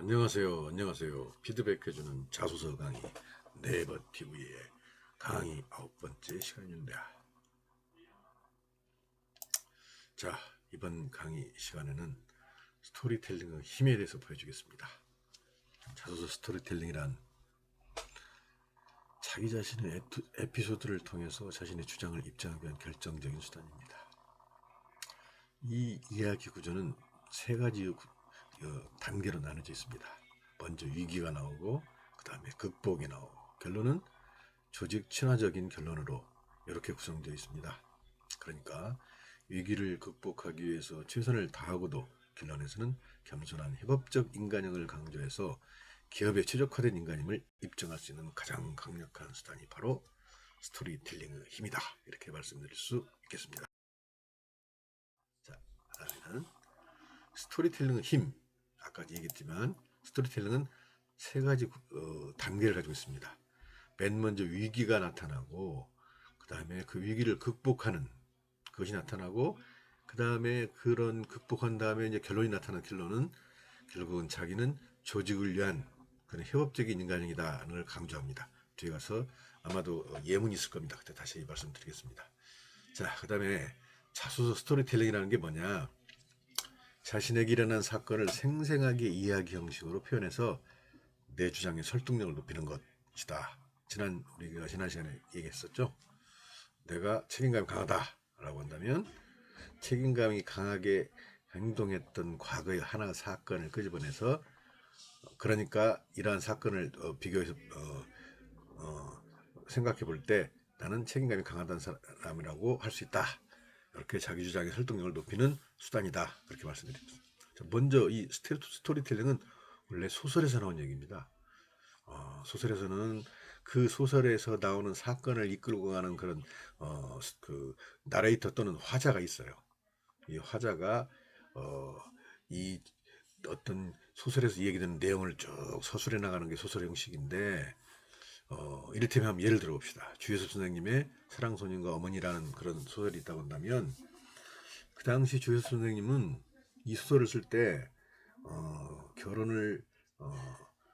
안녕하세요. 안녕하세요. 피드백해주는 자소서 강의 네이버 TV의 강의 9번째 시간입니다. 자, 이번 강의 시간에는 스토리텔링의 힘에 대해서 보여주겠습니다. 자소서 스토리텔링이란 자기 자신의 에피소드를 통해서 자신의 주장을 입증하기 위한 결정적인 수단입니다. 이 이야기 구조는 세 가지 단계로 나눠져 있습니다. 먼저 위기가 나오고 그 다음에 극복이 나오고 결론은 조직 친화적인 결론으로 이렇게 구성되어 있습니다. 그러니까 위기를 극복하기 위해서 최선을 다하고도 결론에서는 겸손한 협업적 인간형을 강조해서 기업에 최적화된 인간임을 입증할 수 있는 가장 강력한 수단이 바로 스토리텔링의 힘이다. 이렇게 말씀드릴 수 있겠습니다. 자, 그다음에는 스토리텔링의 힘. 아까 얘기했지만 스토리텔링은 세 가지 단계를 가지고 있습니다. 맨 먼저 위기가 나타나고 그 다음에 그 위기를 극복하는 것이 나타나고 그 다음에 그런 극복한 다음에 이제 결론이 나타난 결론은 결국은 자기는 조직을 위한 그런 협업적인 인간형이다를 강조합니다. 뒤에 가서 아마도 예문이 있을 겁니다. 그때 다시 말씀드리겠습니다. 자, 그 다음에 자소서 스토리텔링이라는 게 뭐냐? 자신에게 일어난 사건을 생생하게 이야기 형식으로 표현해서 내 주장의 설득력을 높이는 것이다. 우리가 지난 시간에 얘기했었죠. 내가 책임감이 강하다라고 한다면 책임감이 강하게 행동했던 과거의 하나 사건을 끄집어내서 그러니까 이러한 사건을 비교해서 생각해 볼 때 나는 책임감이 강하다는 사람이라고 할 수 있다. 이렇게 자기 주장의 설득력을 높이는 수단이다. 그렇게 말씀드립니다. 먼저 이 스토리텔링은 원래 소설에서 나온 얘기입니다. 소설에서는 그 소설에서 나오는 사건을 이끌고 가는 그런 그 나레이터 또는 화자가 있어요. 이 화자가 이 어떤 소설에서 얘기되는 내용을 쭉 서술해 나가는 게 소설 형식인데 이를테면 예를 들어 봅시다. 주예섭 선생님의 사랑소년과 어머니라는 그런 소설이 있다고 한다면 그 당시 주예섭 선생님은 이 소설을 쓸 때 결혼을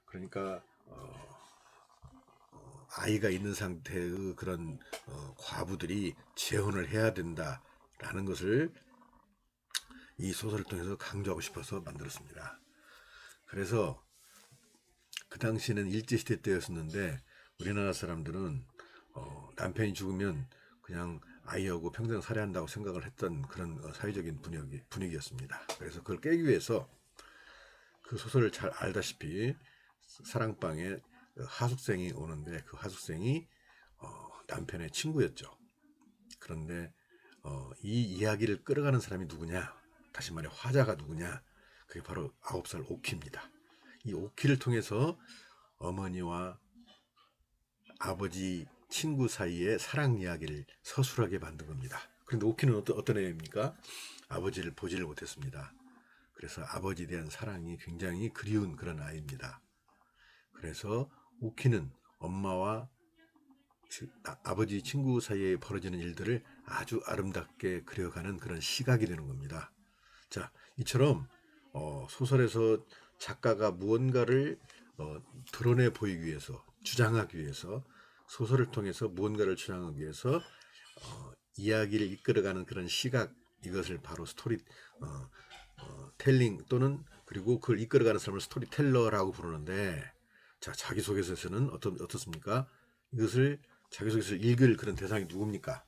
그러니까 아이가 있는 상태의 그런 과부들이 재혼을 해야 된다라는 것을 이 소설을 통해서 강조하고 싶어서 만들었습니다. 그래서 그 당시에는 일제시대 때였었는데 우리나라 사람들은 남편이 죽으면 그냥 아이하고 평생 살아야 한다고 생각을 했던 그런 사회적인 분위기였습니다. 그래서 그걸 깨기 위해서 그 소설을 잘 알다시피 사랑방에 하숙생이 오는데 그 하숙생이 남편의 친구였죠. 그런데 이 이야기를 끌어가는 사람이 누구냐? 다시 말해 화자가 누구냐? 그게 바로 9살 오키입니다. 이 오키를 통해서 어머니와 아버지 친구 사이의 사랑 이야기를 서술하게 만든 겁니다. 그런데 오키는 어떤 애입니까? 아버지를 보지를 못했습니다. 그래서 아버지에 대한 사랑이 굉장히 그리운 그런 아이입니다. 그래서 오키는 엄마와 아버지 친구 사이에 벌어지는 일들을 아주 아름답게 그려가는 그런 시각이 되는 겁니다. 자, 이처럼 소설에서 작가가 무언가를 드러내 보이기 위해서 주장하기 위해서 소설을 통해서 무언가를 주장하기 위해서 이야기를 이끌어가는 그런 시각 이것을 바로 텔링 또는 그리고 그걸 이끌어가는 사람을 스토리텔러라고 부르는데 자 자기소개서에서는 어떻습니까? 이것을 자기소개서를 읽을 그런 대상이 누굽니까?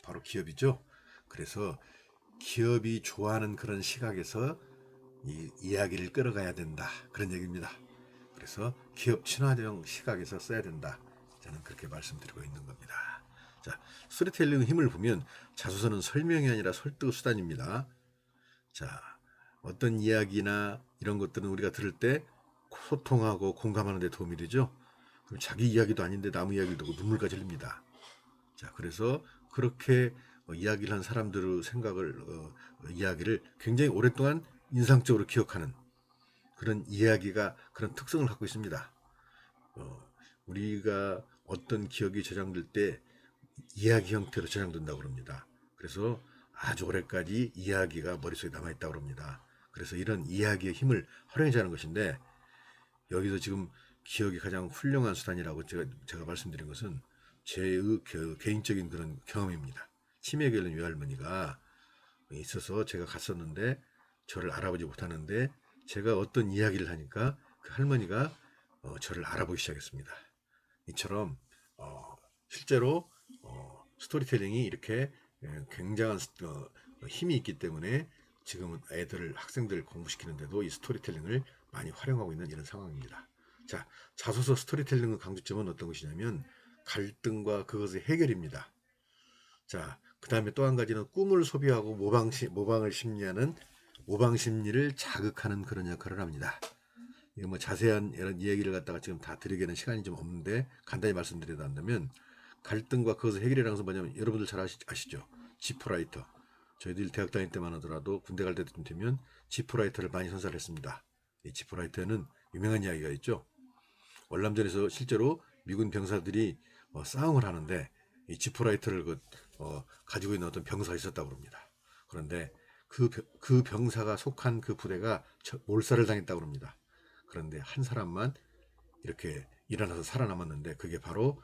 바로 기업이죠. 그래서 기업이 좋아하는 그런 시각에서 이 이야기를 끌어가야 된다. 그런 얘기입니다. 그래서 기업 친화적 시각에서 써야 된다. 저는 그렇게 말씀드리고 있는 겁니다. 자, 스토리텔링의 힘을 보면 자소서는 설명이 아니라 설득 수단입니다. 자, 어떤 이야기나 이런 것들은 우리가 들을 때 소통하고 공감하는 데 도움이 되죠. 그럼 자기 이야기도 아닌데 남 이야기를 듣고 눈물까지 흘립니다. 자, 그래서 그렇게 이야기를 한 사람들의 이야기를 굉장히 오랫동안 인상적으로 기억하는 그런 이야기가 그런 특성을 갖고 있습니다. 우리가 어떤 기억이 저장될 때 이야기 형태로 저장된다고 합니다. 그래서 아주 오래까지 이야기가 머릿속에 남아있다고 합니다. 그래서 이런 이야기의 힘을 활용하자는 것인데, 여기서 지금 기억이 가장 훌륭한 수단이라고 제가 말씀드린 것은 제의 개인적인 그런 경험입니다. 치매 걸린 외할머니가 있어서 제가 갔었는데 저를 알아보지 못하는데, 제가 어떤 이야기를 하니까 그 할머니가 저를 알아보기 시작했습니다. 이처럼 실제로 스토리텔링이 이렇게 굉장한 힘이 있기 때문에 지금은 학생들 공부시키는데도 이 스토리텔링을 많이 활용하고 있는 이런 상황입니다. 자, 자소서 스토리텔링의 강조점은 어떤 것이냐면 갈등과 그것의 해결입니다. 자, 그 다음에 또 한 가지는 꿈을 소비하고 모방을 심리하는 모방 심리를 자극하는 그런 역할을 합니다. 이거 뭐 자세한 이런 이야기를 갖다가 지금 다 드리기에는 시간이 좀 없는데 간단히 말씀드리자면, 갈등과 그것을 해결이라는 것은 뭐냐면 여러분들 잘 아시죠? 지프라이터. 저희들 대학 다닐 때만 하더라도 군대 갈 때쯤 되면 지프라이터를 많이 선사를 했습니다. 이 지프라이터는 유명한 이야기가 있죠. 월남전에서 실제로 미군 병사들이 싸움을 하는데 이 지프라이터를 가지고 있는 어떤 병사가 있었다고 합니다. 그런데 그 병사가 속한 그 부대가 몰살을 당했다고 합니다. 그런데 한 사람만 이렇게 일어나서 살아남았는데 그게 바로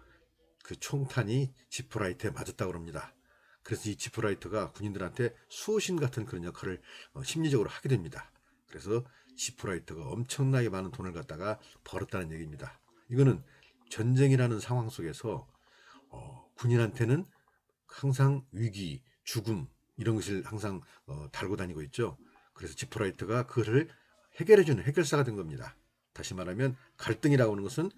그 총탄이 지프라이터에 맞았다고 합니다. 그래서 이 지프라이터가 군인들한테 수호신 같은 그런 역할을 심리적으로 하게 됩니다. 그래서 지프라이터가 엄청나게 많은 돈을 갖다가 벌었다는 얘기입니다. 이거는 전쟁이라는 상황 속에서 군인한테는 항상 위기, 죽음 이런 것을 항상 달고 다니고 있죠. 그래서 지프라이터가 그것을 해결해주는 해결사가 된 겁니다. 다시 말하면 갈등이라고 하는 것은,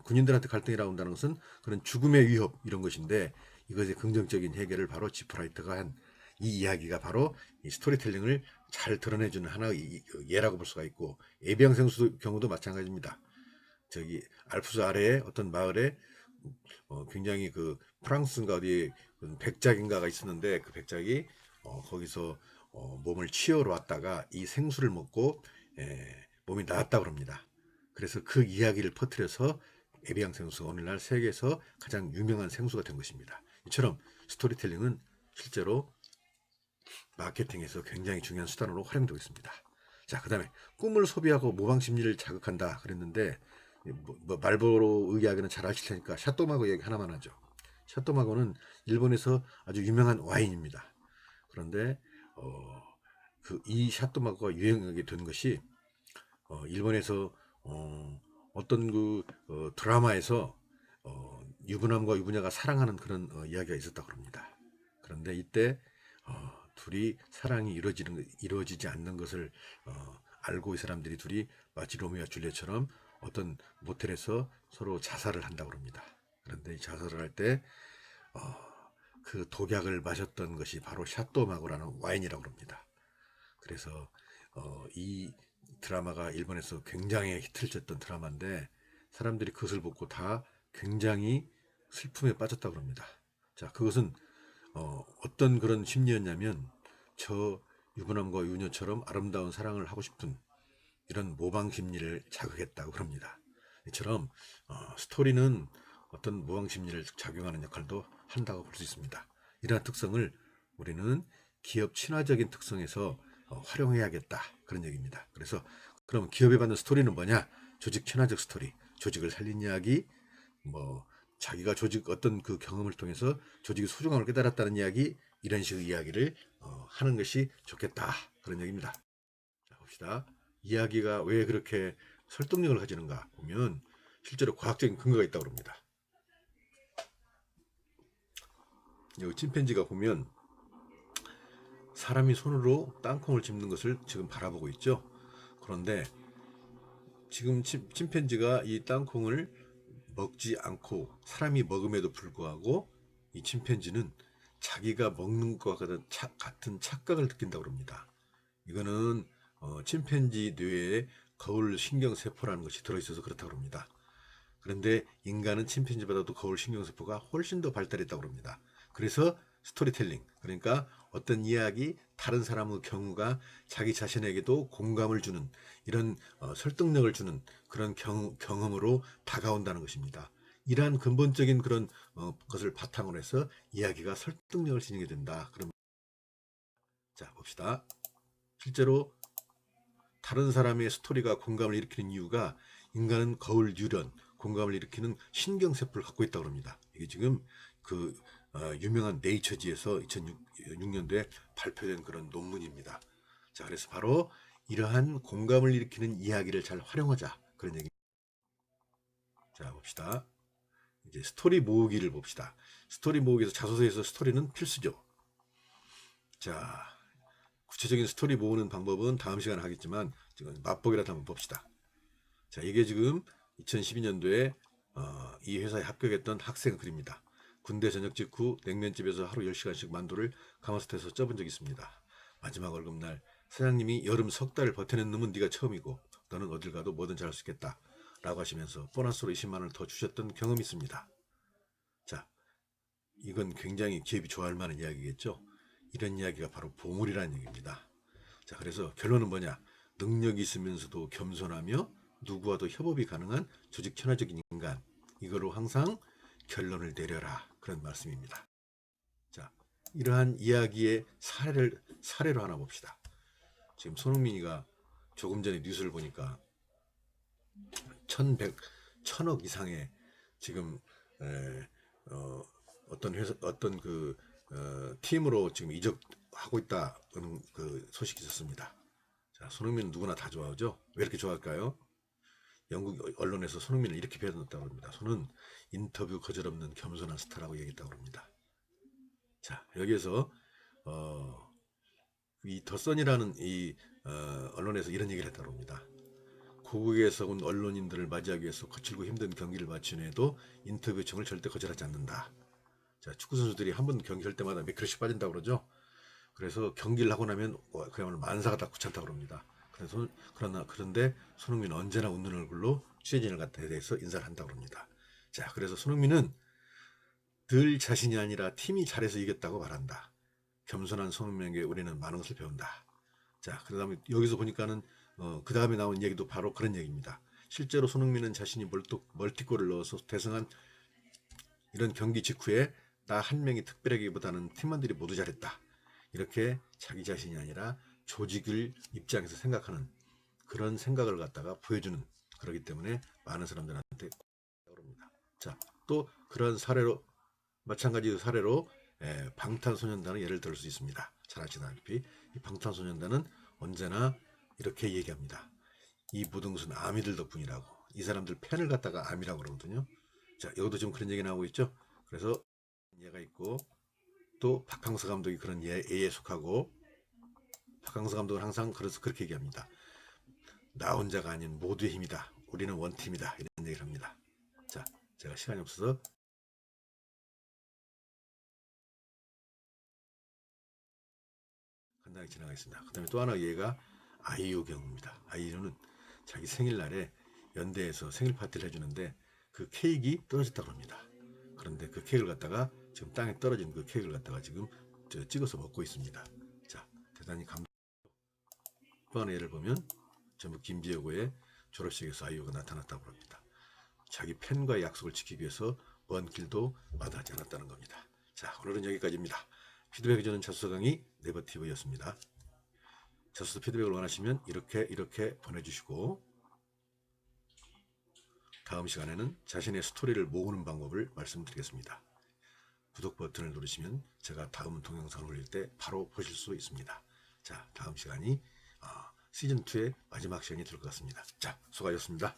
군인들한테 갈등이라고 한다는 것은 그런 죽음의 위협 이런 것인데, 이것의 긍정적인 해결을 바로 지프라이터가 한 이 이야기가 바로 이 스토리텔링을 잘 드러내주는 하나의 예라고 볼 수가 있고, 예비양생수 경우도 마찬가지입니다. 저기 알프스 아래에 어떤 마을에 굉장히 그 프랑스인가 어디에 백작인가가 있었는데, 그 백작이 거기서 몸을 치유로 왔다가 이 생수를 먹고 몸이 나았다고 합니다. 그래서 그 이야기를 퍼뜨려서 에비앙 생수가 오늘날 세계에서 가장 유명한 생수가 된 것입니다. 이처럼 스토리텔링은 실제로 마케팅에서 굉장히 중요한 수단으로 활용되고 있습니다. 자, 그 다음에 꿈을 소비하고 모방 심리를 자극한다 그랬는데, 말보로 이야기는 잘 아실 테니까 샤또마고 이야기 하나만 하죠. 샤또마고는 일본에서 아주 유명한 와인입니다. 그런데 이 샤또마고가 유행하게 된 것이 일본에서 어떤 드라마에서 유부남과 유부녀가 사랑하는 그런 이야기가 있었다고 합니다. 그런데 이때 둘이 사랑이 이루어지지 않는 것을 알고 이 사람들이 둘이 마치 로미오와 줄리엣처럼 어떤 모텔에서 서로 자살을 한다고 합니다. 그런데 이 자살을 할 때 그 독약을 마셨던 것이 바로 샤또마고라는 와인이라고 합니다. 그래서 이 드라마가 일본에서 굉장히 히트를 쳤던 드라마인데, 사람들이 그것을 보고 다 굉장히 슬픔에 빠졌다고 합니다. 자, 그것은 어떤 그런 심리였냐면, 저 유부남과 유부녀처럼 아름다운 사랑을 하고 싶은 이런 모방 심리를 자극했다고 합니다. 이처럼 스토리는 어떤 모방 심리를 작용하는 역할도 한다고 볼 수 있습니다. 이러한 특성을 우리는 기업 친화적인 특성에서 활용해야겠다 그런 얘기입니다. 그래서 그럼 기업에 받는 스토리는 뭐냐? 조직 친화적 스토리, 조직을 살린 이야기, 자기가 어떤 그 경험을 통해서 조직의 소중함을 깨달았다는 이야기, 이런 식의 이야기를 하는 것이 좋겠다 그런 얘기입니다. 자, 봅시다. 이야기가 왜 그렇게 설득력을 가지는가 보면 실제로 과학적인 근거가 있다고 합니다. 여기 침팬지가 보면 사람이 손으로 땅콩을 짚는 것을 지금 바라보고 있죠. 그런데 지금 침팬지가 이 땅콩을 먹지 않고 사람이 먹음에도 불구하고 이 침팬지는 자기가 먹는 것과 같은 착각을 느낀다고 합니다. 이거는 침팬지 뇌에 거울 신경세포라는 것이 들어있어서 그렇다고 합니다. 그런데 인간은 침팬지보다도 거울 신경세포가 훨씬 더 발달했다고 합니다. 그래서 스토리텔링, 그러니까 어떤 이야기, 다른 사람의 경우가 자기 자신에게도 공감을 주는 이런 설득력을 주는 그런 경험으로 다가온다는 것입니다. 이러한 근본적인 그런 것을 바탕으로 해서 이야기가 설득력을 지니게 된다. 그럼 자, 봅시다. 실제로 다른 사람의 스토리가 공감을 일으키는 이유가 인간은 거울 유련, 공감을 일으키는 신경세포를 갖고 있다고 합니다. 이게 지금 그 유명한 네이처지에서 2006년도에 발표된 그런 논문입니다. 자, 그래서 바로 이러한 공감을 일으키는 이야기를 잘 활용하자, 그런 얘기. 자, 봅시다. 이제 스토리 모으기를 봅시다. 스토리 모으기에서 자소서에서 스토리는 필수죠. 자, 구체적인 스토리 모으는 방법은 다음 시간에 하겠지만 지금 맛보기라도 한번 봅시다. 자, 이게 지금 2012년도에 이 회사에 합격했던 학생 글입니다. 군대 전역 직후 냉면집에서 하루 10시간씩 만두를 가마솥에서 쪄본 적이 있습니다. 마지막 월급날 사장님이 여름 석 달을 버텨낸 놈은 네가 처음이고 너는 어딜 가도 뭐든 잘할 수 있겠다 라고 하시면서 보너스로 20만 원을 더 주셨던 경험이 있습니다. 자, 이건 굉장히 기업이 좋아할 만한 이야기겠죠. 이런 이야기가 바로 보물이라는 얘기입니다. 자, 그래서 결론은 뭐냐? 능력이 있으면서도 겸손하며 누구와도 협업이 가능한 조직 친화적인 인간, 이거로 항상 결론을 내려라, 그런 말씀입니다. 자, 이러한 이야기의 사례로 하나 봅시다. 지금 손흥민이가 조금 전에 뉴스를 보니까 1000억 이상의 지금 어떤 회사, 어떤 그 팀으로 지금 이적하고 있다는 그 소식이 있었습니다. 자, 손흥민은 누구나 다 좋아하죠. 왜 이렇게 좋아할까요? 영국 언론에서 손흥민을 이렇게 표현했다고 합니다. 손은 인터뷰 거절없는 겸손한 스타라고 얘기했다고 합니다. 자, 여기에서 이 더선이라는 이 언론에서 이런 얘기를 했다고 합니다. 고국에서 온 언론인들을 맞이하기 위해서 거칠고 힘든 경기를 마친 후에도 인터뷰 요청을 절대 거절하지 않는다. 자, 축구 선수들이 한 번 경기 할 때마다 몇 킬로씩 빠진다고 그러죠. 그래서 경기를 하고 나면 그야말로 만사가 다 귀찮다고 그럽니다. 그런데 손흥민은 언제나 웃는 얼굴로 취재진을 갖다 대해서 인사를 한다고 합니다. 자, 그래서 손흥민은 늘 자신이 아니라 팀이 잘해서 이겼다고 말한다. 겸손한 손흥민에게 우리는 많은 것을 배운다. 자, 그다음에 여기서 보니까는 그 다음에 나온 얘기도 바로 그런 얘기입니다. 실제로 손흥민은 자신이 멀티골을 넣어서 대승한 이런 경기 직후에 나 한 명이 특별하기보다는 팀원들이 모두 잘했다. 이렇게 자기 자신이 아니라 조직을 입장에서 생각하는 그런 생각을 갖다가 보여주는, 그렇기 때문에 많은 사람들한테 그럽니다. 자, 또 그런 사례로, 마찬가지 사례로 방탄소년단의 예를 들 수 있습니다. 잘 아시다시피 이 방탄소년단은 언제나 이렇게 얘기합니다. 이 모든 것은 아미들 덕분이라고. 이 사람들 팬을 갖다가 아미라고 그러거든요. 자, 여기도 지금 그런 얘기 나오고 있죠. 그래서 예가 있고, 또 박항서 감독이 그런 예에 속하고, 박항서 감독은 항상 그래서 그렇게 얘기합니다. 나 혼자가 아닌 모두의 힘이다. 우리는 원팀이다. 이런 얘기를 합니다. 자, 제가 시간이 없어서 간단히 지나가겠습니다. 그 다음에 또 하나 얘가 아이유 경우입니다. 아이유는 자기 생일날에 연대에서 생일 파티를 해주는데 그 케이크가 떨어졌다고 합니다. 그런데 그 케이크를 갖다가 지금 땅에 떨어진 그 케이크를 갖다가 지금 찍어서 먹고 있습니다. 자, 대단히 또 하나 예를 보면 전북 김지여고의 졸업식에서 아이유가 나타났다고 합니다. 자기 팬과의 약속을 지키기 위해서 먼 길도 마다하지 않았다는 겁니다. 자, 오늘은 여기까지입니다. 피드백 저는 자소서 강의 네버티브였습니다. 자소서 피드백을 원하시면 이렇게 보내주시고, 다음 시간에는 자신의 스토리를 모으는 방법을 말씀드리겠습니다. 구독 버튼을 누르시면 제가 다음 동영상을 올릴 때 바로 보실 수 있습니다. 자, 다음 시간이 시즌2의 마지막 시간이 될 것 같습니다. 자, 수고하셨습니다.